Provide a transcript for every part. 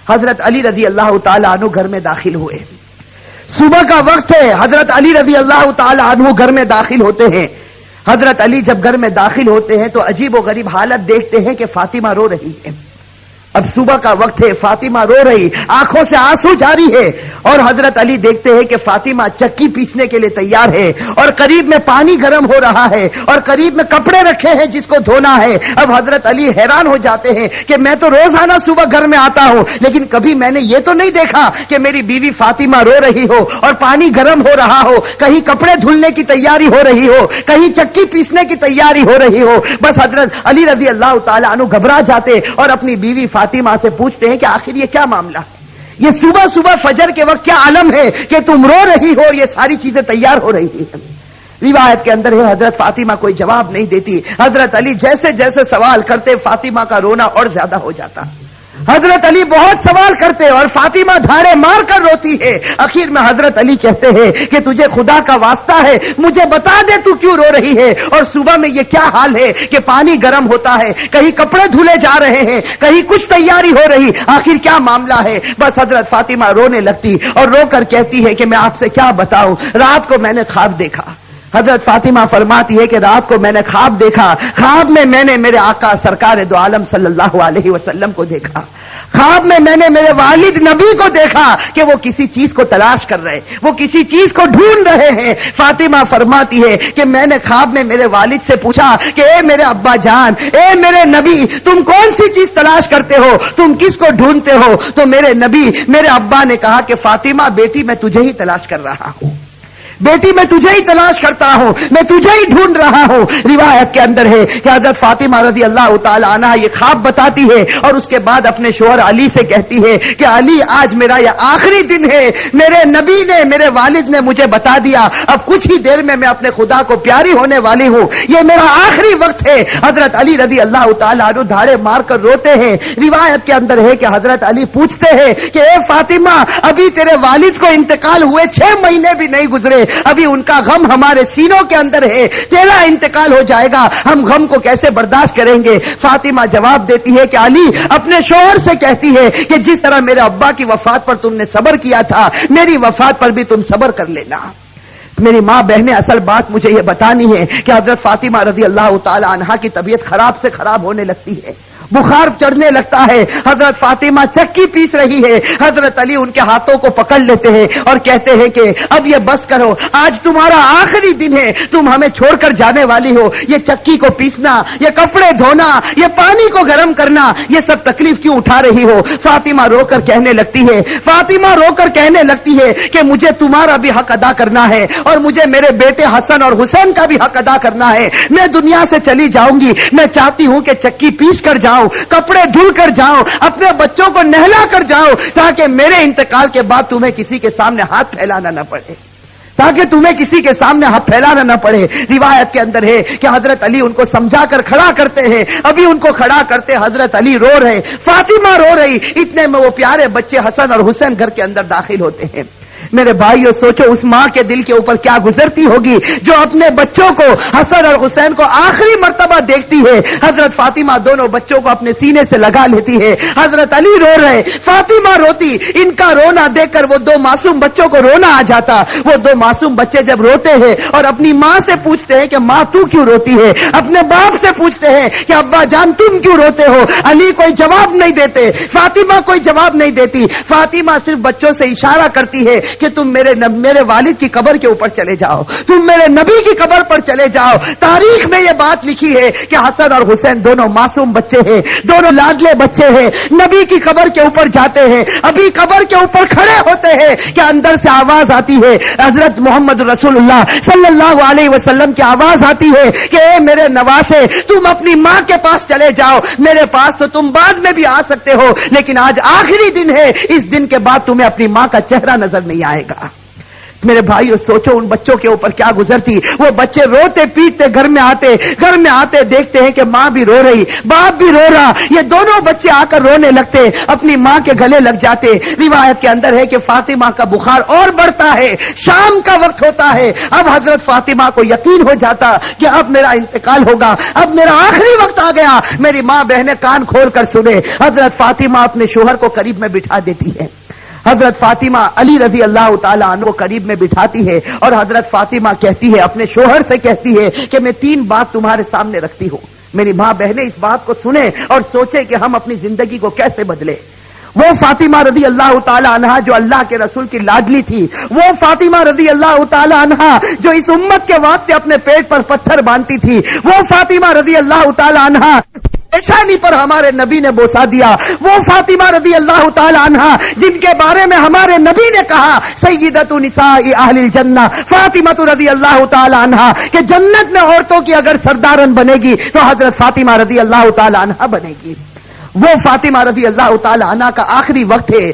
حضرت علی رضی اللہ تعالی عنہ گھر میں داخل ہوئے. صبح کا وقت ہے. حضرت علی رضی اللہ تعالی عنہ گھر میں داخل ہوتے ہیں. حضرت علی جب گھر میں داخل ہوتے ہیں تو عجیب و غریب حالت دیکھتے ہیں کہ فاطمہ رو رہی ہے. اب صبح کا وقت ہے, فاطمہ رو رہی, آنکھوں سے آنسو جاری ہے, اور حضرت علی دیکھتے ہیں کہ فاطمہ چکی پیسنے کے لیے تیار ہے, اور قریب میں پانی گرم ہو رہا ہے, اور قریب میں کپڑے رکھے ہیں جس کو دھونا ہے. اب حضرت علی حیران ہو جاتے ہیں کہ میں تو روزانہ صبح گھر میں آتا ہوں, لیکن کبھی میں نے یہ تو نہیں دیکھا کہ میری بیوی فاطمہ رو رہی ہو اور پانی گرم ہو رہا ہو, کہیں کپڑے دھلنے کی تیاری ہو رہی ہو, کہیں چکی پیسنے کی تیاری ہو رہی ہو. بس حضرت علی رضی اللہ تعالی عنہ گھبرا جاتے اور اپنی بیوی فاطمہ سے پوچھتے ہیں کہ آخر یہ کیا معاملہ ہے, یہ صبح صبح فجر کے وقت کیا عالم ہے کہ تم رو رہی ہو اور یہ ساری چیزیں تیار ہو رہی ہیں. روایت کے اندر ہے حضرت فاطمہ کوئی جواب نہیں دیتی. حضرت علی جیسے جیسے سوال کرتے فاطمہ کا رونا اور زیادہ ہو جاتا. حضرت علی بہت سوال کرتے اور فاطمہ دھاڑے مار کر روتی ہے. آخر میں حضرت علی کہتے ہیں کہ تجھے خدا کا واسطہ ہے, مجھے بتا دے تو کیوں رو رہی ہے, اور صبح میں یہ کیا حال ہے کہ پانی گرم ہوتا ہے, کہیں کپڑے دھلے جا رہے ہیں, کہیں کچھ تیاری ہو رہی, آخر کیا معاملہ ہے. بس حضرت فاطمہ رونے لگتی اور رو کر کہتی ہے کہ میں آپ سے کیا بتاؤں, رات کو میں نے خواب دیکھا. حضرت فاطمہ فرماتی ہے کہ رات کو میں نے خواب دیکھا, خواب میں میں نے میرے آقا سرکار دو عالم صلی اللہ علیہ وسلم کو دیکھا, خواب میں میں نے میرے والد نبی کو دیکھا کہ وہ کسی چیز کو تلاش کر رہے, وہ کسی چیز کو ڈھونڈ رہے ہیں. فاطمہ فرماتی ہے کہ میں نے خواب میں میرے والد سے پوچھا کہ اے میرے ابا جان, اے میرے نبی, تم کون سی چیز تلاش کرتے ہو, تم کس کو ڈھونڈتے ہو؟ تو میرے نبی, میرے ابا نے کہا کہ فاطمہ بیٹی میں تجھے ہی تلاش کر رہا ہوں, بیٹی میں تجھے ہی تلاش کرتا ہوں, میں تجھے ہی ڈھونڈ رہا ہوں. روایت کے اندر ہے کہ حضرت فاطمہ رضی اللہ تعالی عنہا یہ خواب بتاتی ہے اور اس کے بعد اپنے شوہر علی سے کہتی ہے کہ علی آج میرا یہ آخری دن ہے, میرے نبی نے, میرے والد نے مجھے بتا دیا, اب کچھ ہی دیر میں اپنے خدا کو پیاری ہونے والی ہوں, یہ میرا آخری وقت ہے. حضرت علی رضی اللہ تعالی عنہ دھاڑے مار کر روتے ہیں. روایت کے اندر ہے کہ حضرت علی پوچھتے ہیں کہ اے فاطمہ, ابھی تیرے والد کو انتقال ہوئے 6 مہینے بھی نہیں گزرے, ابھی ان کا غم ہمارے سینوں کے اندر ہے, تیرا انتقال ہو جائے گا, ہم غم کو کیسے برداشت کریں گے. فاطمہ جواب دیتی ہے کہ علی اپنے شوہر سے کہتی ہے کہ جس طرح میرے ابا کی وفات پر تم نے صبر کیا تھا, میری وفات پر بھی تم صبر کر لینا. میری ماں بہنیں, اصل بات مجھے یہ بتانی ہے کہ حضرت فاطمہ رضی اللہ تعالی عنہا کی طبیعت خراب سے خراب ہونے لگتی ہے, بخار چڑھنے لگتا ہے. حضرت فاطمہ چکی پیس رہی ہے, حضرت علی ان کے ہاتھوں کو پکڑ لیتے ہیں اور کہتے ہیں کہ اب یہ بس کرو, آج تمہارا آخری دن ہے, تم ہمیں چھوڑ کر جانے والی ہو, یہ چکی کو پیسنا, یہ کپڑے دھونا, یہ پانی کو گرم کرنا, یہ سب تکلیف کیوں اٹھا رہی ہو. فاطمہ رو کر کہنے لگتی ہے, فاطمہ رو کر کہنے لگتی ہے کہ مجھے تمہارا بھی حق ادا کرنا ہے اور مجھے میرے بیٹے حسن اور حسین کا بھی حق ادا کرنا ہے. میں دنیا سے چلی جاؤں گی, میں چاہتی ہوں کہ چکی پیس کر جاؤں, کپڑے دھل کر جاؤں, اپنے بچوں کو نہلا کر جاؤں, تاکہ میرے انتقال کے بعد تمہیں کسی کے سامنے ہاتھ پھیلانا نہ پڑے, تاکہ تمہیں کسی کے سامنے ہاتھ پھیلانا نہ پڑے. روایت کے اندر ہے کہ حضرت علی ان کو سمجھا کر کھڑا کرتے ہیں, ابھی ان کو کھڑا کرتے حضرت علی رو رہے, فاطمہ رو رہی, اتنے میں وہ پیارے بچے حسن اور حسین گھر کے اندر داخل ہوتے ہیں. میرے بھائیو سوچو اس ماں کے دل کے اوپر کیا گزرتی ہوگی جو اپنے بچوں کو حسن اور حسین کو آخری مرتبہ دیکھتی ہے. حضرت فاطمہ دونوں بچوں کو اپنے سینے سے لگا لیتی ہے, حضرت علی رو رہے, فاطمہ روتی. ان کا رونا دیکھ کر وہ 2 معصوم بچوں کو رونا آ جاتا. وہ 2 معصوم بچے جب روتے ہیں اور اپنی ماں سے پوچھتے ہیں کہ ماں تو کیوں روتی ہے, اپنے باپ سے پوچھتے ہیں کہ ابا جان تم کیوں روتے ہو, علی کوئی جواب نہیں دیتے, فاطمہ کوئی جواب نہیں دیتی. فاطمہ صرف بچوں سے اشارہ کرتی ہے کہ تم میرے والد کی قبر کے اوپر چلے جاؤ, تم میرے نبی کی قبر پر چلے جاؤ. تاریخ میں یہ بات لکھی ہے کہ حسن اور حسین دونوں معصوم بچے ہیں, دونوں لاڈلے بچے ہیں, نبی کی قبر کے اوپر جاتے ہیں. ابھی قبر کے اوپر کھڑے ہوتے ہیں کہ اندر سے آواز آتی ہے, حضرت محمد رسول اللہ صلی اللہ علیہ وسلم کی آواز آتی ہے کہ اے میرے نواسے, تم اپنی ماں کے پاس چلے جاؤ, میرے پاس تو تم بعد میں بھی آ سکتے ہو, لیکن آج آخری دن ہے, اس دن کے بعد تمہیں اپنی ماں کا چہرہ نظر نہیں آئے گا. میرے بھائیو سوچو ان بچوں کے اوپر کیا گزرتی. وہ بچے روتے پیٹتے گھر میں آتے دیکھتے ہیں کہ ماں بھی رو رہی, باپ بھی رو رہا, یہ دونوں بچے آ کر رونے لگتے, اپنی ماں کے گلے لگ جاتے. روایت کے اندر ہے کہ فاطمہ کا بخار اور بڑھتا ہے, شام کا وقت ہوتا ہے. اب حضرت فاطمہ کو یقین ہو جاتا کہ اب میرا انتقال ہوگا, اب میرا آخری وقت آ گیا. میری ماں بہنیں کان کھول کر سنے. حضرت فاطمہ اپنے شوہر کو قریب میں بٹھا دیتی ہے. حضرت فاطمہ علی رضی اللہ تعالیٰ عنہ کو قریب میں بٹھاتی ہے اور حضرت فاطمہ کہتی ہے, اپنے شوہر سے کہتی ہے کہ میں 3 بات تمہارے سامنے رکھتی ہوں. میری ماں بہنیں اس بات کو سنیں اور سوچیں کہ ہم اپنی زندگی کو کیسے بدلیں. وہ فاطمہ رضی اللہ تعالی عنہا جو اللہ کے رسول کی لاڈلی تھی, وہ فاطمہ رضی اللہ تعالی عنہا جو اس امت کے واسطے اپنے پیٹ پر پتھر باندھتی تھی, وہ فاطمہ رضی اللہ تعالی عنہا پیشانی پر ہمارے نبی نے بوسا دیا, وہ فاطمہ رضی اللہ تعالی عنہا جن کے بارے میں ہمارے نبی نے کہا سیدۃ نساء اہل الجنہ فاطمہ رضی اللہ تعالی عنہا کہ جنت میں عورتوں کی اگر سردارن بنے گی تو حضرت فاطمہ رضی اللہ تعالی عنہا بنے گی. وہ فاطمہ رضی اللہ تعالی عنہا کا آخری وقت ہے,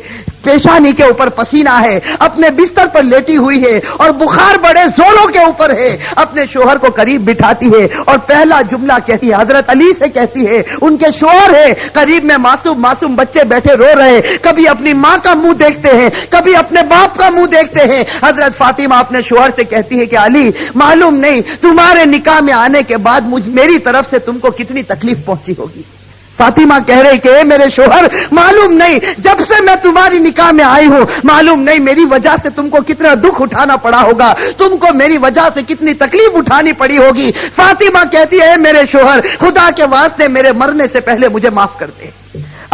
پیشانی کے اوپر پسینہ ہے, اپنے بستر پر لیٹی ہوئی ہے اور بخار بڑے زوروں کے اوپر ہے. اپنے شوہر کو قریب بٹھاتی ہے اور پہلا جملہ کہتی ہے, حضرت علی سے کہتی ہے, ان کے شوہر ہے قریب میں, معصوم بچے بیٹھے رو رہے, کبھی اپنی ماں کا منہ دیکھتے ہیں, کبھی اپنے باپ کا منہ دیکھتے ہیں. حضرت فاطمہ اپنے شوہر سے کہتی ہے کہ علی معلوم نہیں تمہارے نکاح میں آنے کے بعد میری طرف سے تم کو کتنی تکلیف پہنچی ہوگی. فاطمہ کہہ رہی کہ اے میرے شوہر معلوم نہیں جب سے میں تمہاری نکاح میں آئی ہوں معلوم نہیں میری وجہ سے تم کو کتنا دکھ اٹھانا پڑا ہوگا, تم کو میری وجہ سے کتنی تکلیف اٹھانی پڑی ہوگی. فاطمہ کہتی ہے اے میرے شوہر خدا کے واسطے میرے مرنے سے پہلے مجھے معاف کر دے.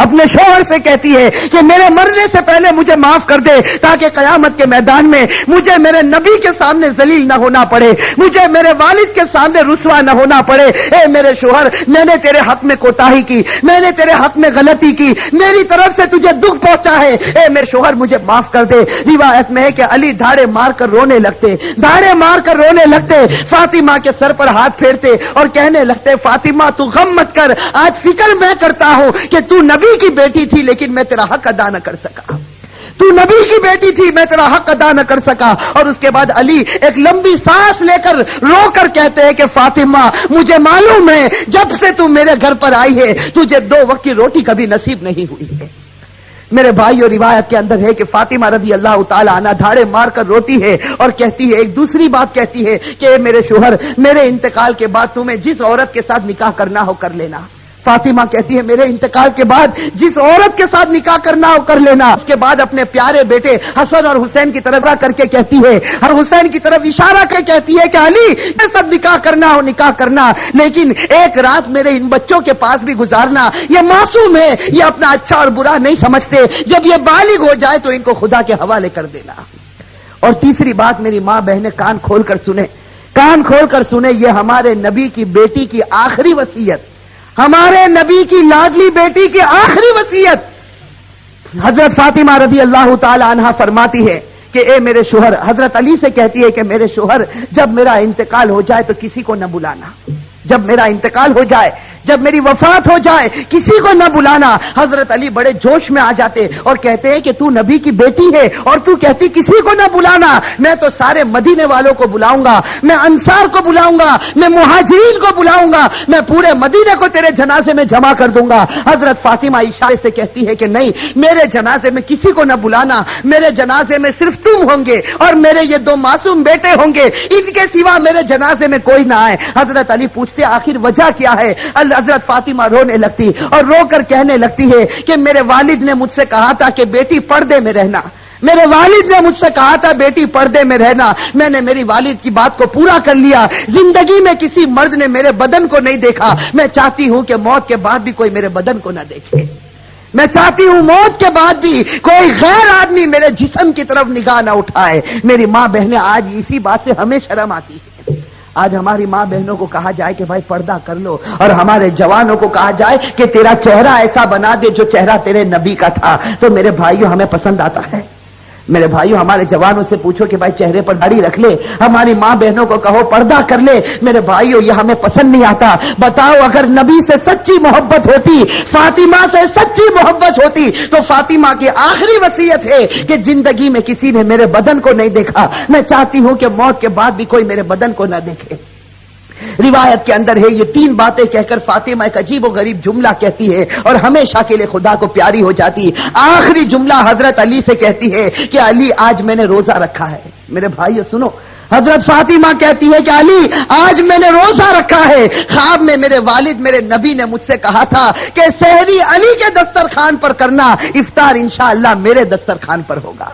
اپنے شوہر سے کہتی ہے کہ میرے مرنے سے پہلے مجھے معاف کر دے تاکہ قیامت کے میدان میں مجھے میرے نبی کے سامنے ذلیل نہ ہونا پڑے, مجھے میرے والد کے سامنے رسوا نہ ہونا پڑے. اے میرے شوہر میں نے تیرے حق میں کوتاہی کی, میں نے تیرے حق میں غلطی کی, میری طرف سے تجھے دکھ پہنچا ہے, اے میرے شوہر مجھے معاف کر دے. روایت میں ہے کہ علی دھاڑے مار کر رونے لگتے, فاطمہ کے سر پر ہاتھ پھیرتے اور کہنے لگتے فاطمہ تو غم مت کر, آج فکر میں کرتا ہوں کہ تو نبی کی بیٹی تھی لیکن میں تیرا حق ادا نہ کر سکا, تو نبی کی بیٹی تھی میں تیرا حق ادا نہ کر سکا. اور اس کے بعد علی ایک لمبی سانس لے کر رو کر کہتے ہیں کہ فاطمہ مجھے معلوم ہے جب سے تو میرے گھر پر آئی ہے تجھے 2 وقت کی روٹی کبھی نصیب نہیں ہوئی ہے. میرے بھائی اور روایت کے اندر ہے کہ فاطمہ رضی اللہ تعالی عنہا دھاڑے مار کر روتی ہے اور کہتی ہے, ایک دوسری بات کہتی ہے کہ اے میرے شوہر میرے انتقال کے بعد تمہیں جس عورت کے ساتھ نکاح کرنا ہو کر لینا. فاطمہ کہتی ہے میرے انتقال کے بعد جس عورت کے ساتھ نکاح کرنا ہو کر لینا. اس کے بعد اپنے پیارے بیٹے حسن اور حسین کی طرف کر کے کہتی ہے, اور حسین کی طرف اشارہ کر کہتی ہے کہ علی کے ساتھ نکاح کرنا ہو نکاح کرنا, لیکن ایک رات میرے ان بچوں کے پاس بھی گزارنا. یہ معصوم ہے, یہ اپنا اچھا اور برا نہیں سمجھتے, جب یہ بالغ ہو جائے تو ان کو خدا کے حوالے کر دینا. اور تیسری بات میری ماں بہنیں کان کھول کر سنیں, یہ ہمارے نبی کی بیٹی کی آخری وصیت, ہمارے نبی کی لاڈلی بیٹی کی آخری وصیت. حضرت فاطمہ رضی اللہ تعالی عنہا فرماتی ہے کہ اے میرے شوہر, حضرت علی سے کہتی ہے کہ میرے شوہر جب میرا انتقال ہو جائے تو کسی کو نہ بلانا, جب میرا انتقال ہو جائے, جب میری وفات ہو جائے کسی کو نہ بلانا. حضرت علی بڑے جوش میں آ جاتے اور کہتے ہیں کہ تو نبی کی بیٹی ہے اور تو کہتی کسی کو نہ بلانا, میں تو سارے مدینے والوں کو بلاؤں گا, میں انصار کو بلاؤں گا, میں مہاجرین کو بلاؤں گا, میں پورے مدینے کو تیرے جنازے میں جمع کر دوں گا. حضرت فاطمہ اشارے سے کہتی ہے کہ نہیں, میرے جنازے میں کسی کو نہ بلانا, میرے جنازے میں صرف تم ہوں گے اور میرے یہ 2 معصوم بیٹے ہوں گے, ان کے سوا میرے جنازے میں کوئی نہ آئے. حضرت علی پوچھتے آخر وجہ کیا ہے؟ حضرت فاطمہ رونے لگتی اور رو کر کہنے لگتی ہے کہ میرے والد نے مجھ سے کہا تھا کہ بیٹی پردے میں رہنا, میرے والد نے مجھ سے کہا تھا بیٹی پردے میں رہنا, میں نے میری والد کی بات کو پورا کر لیا. زندگی میں کسی مرد نے میرے بدن کو نہیں دیکھا, میں چاہتی ہوں کہ موت کے بعد بھی کوئی میرے بدن کو نہ دیکھے, میں چاہتی ہوں موت کے بعد بھی کوئی غیر آدمی میرے جسم کی طرف نگاہ نہ اٹھائے. میری ماں بہنیں آج اسی بات سے ہمیں شرم آتی ہے. آج ہماری ماں بہنوں کو کہا جائے کہ بھائی پردہ کر لو, اور ہمارے جوانوں کو کہا جائے کہ تیرا چہرہ ایسا بنا دے جو چہرہ تیرے نبی کا تھا, تو میرے بھائیوں ہمیں پسند آتا ہے؟ میرے بھائیو ہمارے جوانوں سے پوچھو کہ بھائی چہرے پر داڑھی رکھ لے، ہماری ماں بہنوں کو کہو پردہ کر لے، میرے بھائیو یہ ہمیں پسند نہیں آتا۔ بتاؤ اگر نبی سے سچی محبت ہوتی، فاطمہ سے سچی محبت ہوتی تو فاطمہ کی آخری وصیت ہے کہ زندگی میں کسی نے میرے بدن کو نہیں دیکھا، میں چاہتی ہوں کہ موت کے بعد بھی کوئی میرے بدن کو نہ دیکھے۔ روایت کے اندر ہے یہ تین باتیں کہہ کر فاطمہ ایک عجیب و غریب جملہ کہتی ہے اور ہمیشہ کے لیے خدا کو پیاری ہو جاتی۔ آخری جملہ حضرت علی سے کہتی ہے کہ علی آج میں نے روزہ رکھا ہے۔ میرے بھائیو سنو، حضرت فاطمہ کہتی ہے کہ علی آج میں نے روزہ رکھا ہے، خواب میں میرے والد میرے نبی نے مجھ سے کہا تھا کہ سحری علی کے دسترخوان پر کرنا، افطار انشاءاللہ میرے دسترخوان پر ہوگا۔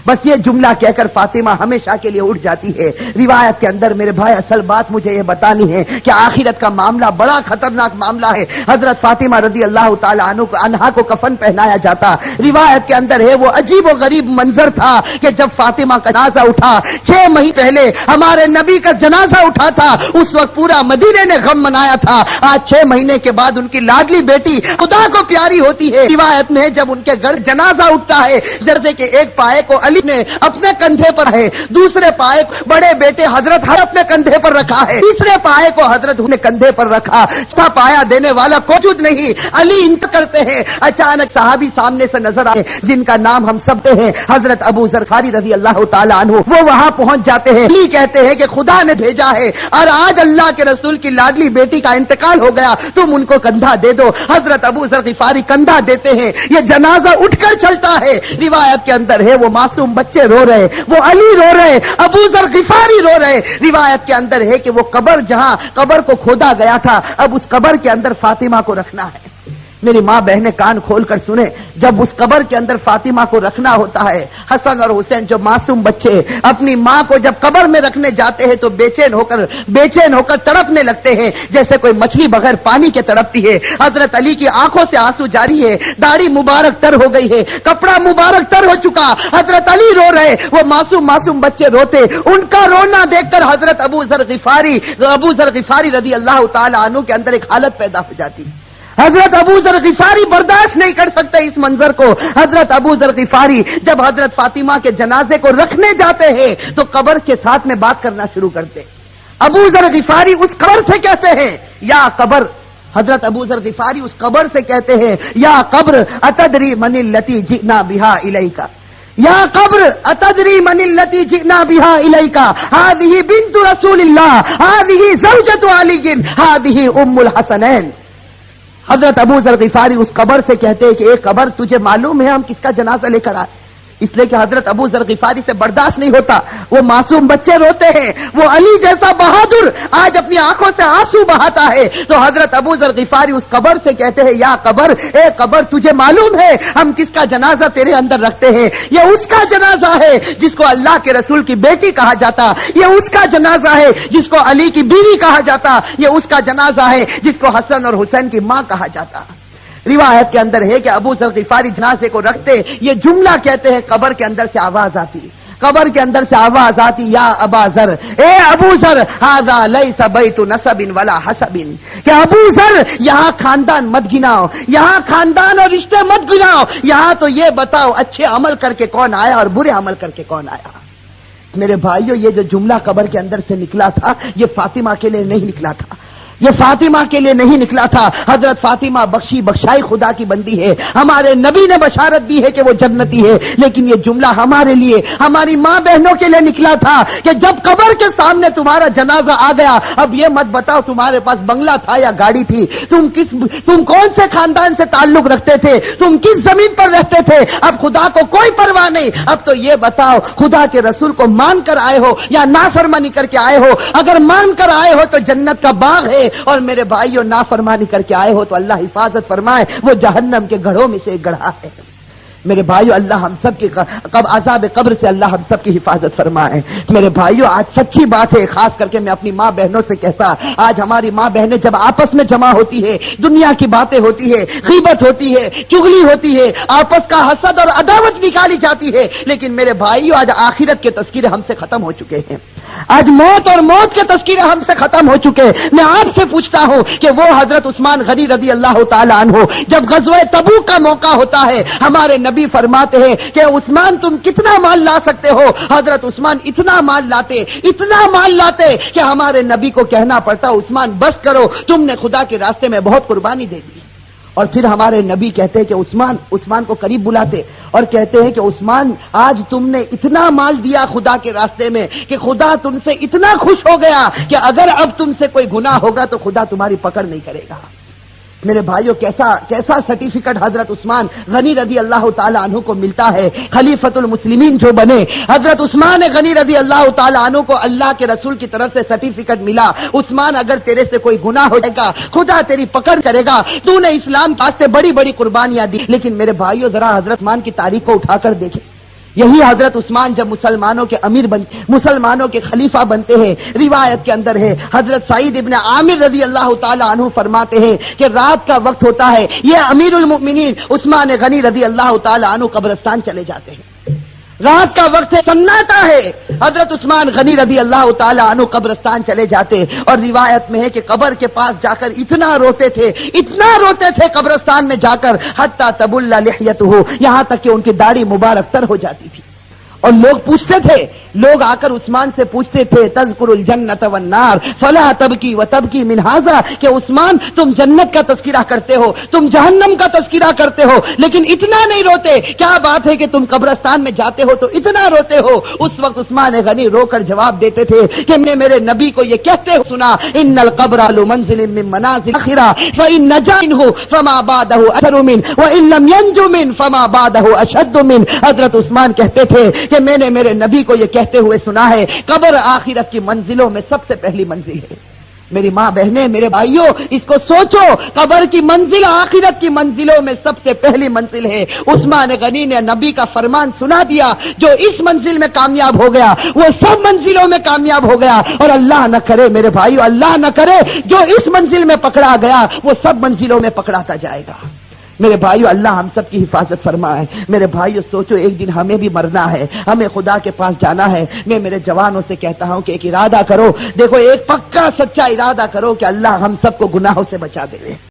بس یہ جملہ کہہ کر فاطمہ ہمیشہ کے لیے اٹھ جاتی ہے۔ روایت کے اندر میرے بھائی اصل بات مجھے یہ بتانی ہے کہ آخرت کا معاملہ بڑا خطرناک معاملہ ہے۔ حضرت فاطمہ رضی اللہ تعالی عنہا کو کفن پہنایا جاتا۔ روایت کے اندر ہے وہ عجیب و غریب منظر تھا کہ جب فاطمہ کا جنازہ اٹھا، 6 مہینے پہلے ہمارے نبی کا جنازہ اٹھا تھا، اس وقت پورا مدینے نے غم منایا تھا۔ آج 6 مہینے کے بعد ان کی لاڈلی بیٹی خدا کو پیاری ہوتی ہے۔ روایت میں جب ان کے گھر جنازہ اٹھتا ہے، جردے کے ایک پائے کو علی نے اپنے کندھے پر ہے، دوسرے پائے بڑے بیٹے حضرت ہر اپنے کندھے پر رکھا ہے، تیسرے پائے کو حضرت نے کندھے پر رکھا، چوتھا پایا دینے والا موجود نہیں، علی انتقال کرتے ہیں۔ اچانک صحابی سامنے سے نظر آئے جن کا نام ہم سب ہیں، حضرت ابو ذر غفاری رضی اللہ تعالی عنہ، وہ وہاں پہنچ جاتے ہیں۔ علی کہتے ہیں کہ خدا نے بھیجا ہے اور آج اللہ کے رسول کی لاڈلی بیٹی کا انتقال ہو گیا، تم ان کو کندھا دے دو۔ حضرت ابو ذر غفاری کندھا دیتے ہیں، یہ جنازہ اٹھ کر چلتا ہے۔ روایت کے اندر ہے وہ معصوم بچے رو رہے، وہ علی رو رہے، ابو ذر غفاری رو رہے۔ روایت کے اندر ہے کہ وہ قبر جہاں قبر کو کھودا گیا تھا، اب اس قبر کے اندر فاطمہ کو رکھنا ہے۔ میری ماں بہنیں کان کھول کر سنیں، جب اس قبر کے اندر فاطمہ کو رکھنا ہوتا ہے، حسن اور حسین جو معصوم بچے اپنی ماں کو جب قبر میں رکھنے جاتے ہیں تو بے چین ہو کر تڑپنے لگتے ہیں جیسے کوئی مچھلی بغیر پانی کے تڑپتی ہے۔ حضرت علی کی آنکھوں سے آنسو جاری ہے، داڑھی مبارک تر ہو گئی ہے، کپڑا مبارک تر ہو چکا، حضرت علی رو رہے، وہ معصوم بچے روتے۔ ان کا رونا دیکھ کر حضرت ابو ذر غفاری رضی اللہ تعالی عنہ کے اندر ایک حالت پیدا ہو جاتی۔ حضرت ابو ذر غفاری برداشت نہیں کر سکتے اس منظر کو۔ حضرت ابو ذر غفاری جب حضرت فاطمہ کے جنازے کو رکھنے جاتے ہیں تو قبر کے ساتھ میں بات کرنا شروع کرتے۔ ابو ذر غفاری اس قبر سے کہتے ہیں یا قبر، حضرت ابو ذر غفاری اس قبر سے کہتے ہیں یا قبر اتدری من التی جئنا بها الیک، یا قبر اتدری من التی جئنا بها الیک، هذه بنت رسول اللہ، هذه زوجة علی، هذه ام الحسنین۔ حضرت ابو ذر غفاری اس قبر سے کہتے ہیں کہ ایک قبر تجھے معلوم ہے ہم کس کا جنازہ لے کر آئے؟ اس لیے کہ حضرت ابو ذر غفاری سے برداشت نہیں ہوتا، وہ معصوم بچے روتے ہیں، وہ علی جیسا بہادر آج اپنی آنکھوں سے آنسو بہاتا ہے، تو حضرت ابو ذر غفاری اس قبر سے کہتے ہیں یا قبر، اے قبر تجھے معلوم ہے ہم کس کا جنازہ تیرے اندر رکھتے ہیں؟ یہ اس کا جنازہ ہے جس کو اللہ کے رسول کی بیٹی کہا جاتا، یہ اس کا جنازہ ہے جس کو علی کی بیوی کہا جاتا، یہ اس کا جنازہ ہے جس کو حسن اور حسین کی ماں کہا جاتا۔ روایت کے اندر ہے کہ ابو ذر غفاری جنازے کو رکھتے، یہ جملہ کہتے ہیں، قبر کے اندر سے آواز آتی، قبر کے اندر سے آواز آتی یا ابا ذر، اے ابو ذر، ھذا لیس بیت نسب ولا حسب، کہ ابو ذر یہاں خاندان مت گناؤ، یہاں خاندان اور رشتے مت گناؤ، یہاں تو یہ بتاؤ اچھے عمل کر کے کون آیا اور برے عمل کر کے کون آیا۔ میرے بھائیو یہ جو جملہ قبر کے اندر سے نکلا تھا یہ فاطمہ کے لیے نہیں نکلا تھا، یہ فاطمہ کے لیے نہیں نکلا تھا۔ حضرت فاطمہ بخشائی خدا کی بندی ہے، ہمارے نبی نے بشارت دی ہے کہ وہ جنتی ہے، لیکن یہ جملہ ہمارے لیے، ہماری ماں بہنوں کے لیے نکلا تھا کہ جب قبر کے سامنے تمہارا جنازہ آ گیا، اب یہ مت بتاؤ تمہارے پاس بنگلہ تھا یا گاڑی تھی، تم کون سے خاندان سے تعلق رکھتے تھے، تم کس زمین پر رہتے تھے، اب خدا کو کوئی پرواہ نہیں، اب تو یہ بتاؤ خدا کے رسول کو مان کر آئے ہو یا نافرمانی کر کے آئے ہو؟ اگر مان کر آئے ہو تو جنت کا باغ ہے، اور میرے بھائیوں نافرمانی کر کے آئے ہو تو اللہ حفاظت فرمائے، وہ جہنم کے گڑھوں میں سے ایک گڑھا ہے۔ میرے بھائیو اللہ ہم سب کی عذاب قبر سے اللہ ہم سب کی حفاظت فرمائے۔ میرے بھائیو آج سچی بات ہے، خاص کر کے میں اپنی ماں بہنوں سے کہتا، آج ہماری ماں بہنیں جب آپس میں جمع ہوتی ہے، دنیا کی باتیں ہوتی ہے، غیبت ہوتی ہے، چغلی ہوتی ہے، آپس کا حسد اور عداوت موت نکالی جاتی ہے، لیکن میرے بھائیو آج آخرت کے تذکرے ہم سے ختم ہو چکے ہیں، آج موت اور موت کے تذکرے ہم سے ختم ہو چکے۔ میں آپ سے پوچھتا ہوں کہ وہ حضرت عثمان غنی رضی اللہ تعالی عنہ جب غزوہ تبوک کا موقع ہوتا ہے، ہمارے نبی فرماتے ہیں کہ عثمان تم کتنا مال لا سکتے ہو؟ حضرت عثمان اتنا مال لاتے کہ ہمارے نبی کو کہنا پڑتا عثمان بس کرو، تم نے خدا کے راستے میں بہت قربانی دے دی۔ اور پھر ہمارے نبی کہتے ہیں کہ عثمان کو قریب بلاتے اور کہتے ہیں کہ عثمان آج تم نے اتنا مال دیا خدا کے راستے میں کہ خدا تم سے اتنا خوش ہو گیا کہ اگر اب تم سے کوئی گناہ ہوگا تو خدا تمہاری پکڑ نہیں کرے گا۔ میرے بھائیوں کیسا سرٹیفکیٹ حضرت عثمان غنی رضی اللہ تعالی عنہ کو ملتا ہے، خلیفۃ المسلمین جو بنے۔ حضرت عثمان غنی رضی اللہ تعالی عنہ کو اللہ کے رسول کی طرف سے سرٹیفکیٹ ملا، عثمان اگر تیرے سے کوئی گناہ ہو جائے گا خدا تیری پکڑ کرے گا، تو نے اسلام واسطے بڑی بڑی قربانیاں دی۔ لیکن میرے بھائیوں ذرا حضرت عثمان کی تاریخ کو اٹھا کر دیکھیں، یہی حضرت عثمان جب مسلمانوں کے خلیفہ بنتے ہیں، روایت کے اندر ہے حضرت سعید ابن عامر رضی اللہ تعالی عنہ فرماتے ہیں کہ رات کا وقت ہوتا ہے، یہ امیر المؤمنین عثمان غنی رضی اللہ تعالی عنہ قبرستان چلے جاتے ہیں، رات کا وقت ہے، سناٹا ہے، حضرت عثمان غنی رضی اللہ تعالی عنہ قبرستان چلے جاتے، اور روایت میں ہے کہ قبر کے پاس جا کر اتنا روتے تھے قبرستان میں جا کر، حتی تبل لحیتہ، یہاں تک کہ ان کی داڑھی مبارک تر ہو جاتی تھی۔ اور لوگ آ کر عثمان سے پوچھتے تھے تذکر الجنت والنار فلا تبکی وتبکی من ھذا، کہ عثمان تم جنت کا تذکرہ کرتے ہو، تم جہنم کا تذکرہ کرتے ہو، لیکن اتنا نہیں روتے، کیا بات ہے کہ تم قبرستان میں جاتے ہو تو اتنا روتے ہو؟ اس وقت عثمان غنی رو کر جواب دیتے تھے کہ میں نے میرے نبی کو یہ کہتے ہو سنا، ان القبر لمنزل من منازل الاخرہ فان نجا منه فما بعده اثر من وان لم ينج من فما بعده اشد من۔ حضرت عثمان کہتے تھے کہ میں نے میرے نبی کو یہ کہتے ہوئے سنا ہے، قبر آخرت کی منزلوں میں سب سے پہلی منزل ہے۔ میری ماں بہنیں، میرے بھائیوں، اس کو سوچو، قبر کی منزل آخرت کی منزلوں میں سب سے پہلی منزل ہے۔ عثمان غنی نے نبی کا فرمان سنا دیا، جو اس منزل میں کامیاب ہو گیا وہ سب منزلوں میں کامیاب ہو گیا، اور اللہ نہ کرے میرے بھائیوں، اللہ نہ کرے جو اس منزل میں پکڑا گیا وہ سب منزلوں میں پکڑاتا جائے گا۔ میرے بھائیو اللہ ہم سب کی حفاظت فرمائے۔ میرے بھائیو سوچو، ایک دن ہمیں بھی مرنا ہے، ہمیں خدا کے پاس جانا ہے۔ میں میرے جوانوں سے کہتا ہوں کہ ایک ارادہ کرو، دیکھو ایک پکا سچا ارادہ کرو کہ اللہ ہم سب کو گناہوں سے بچا دے۔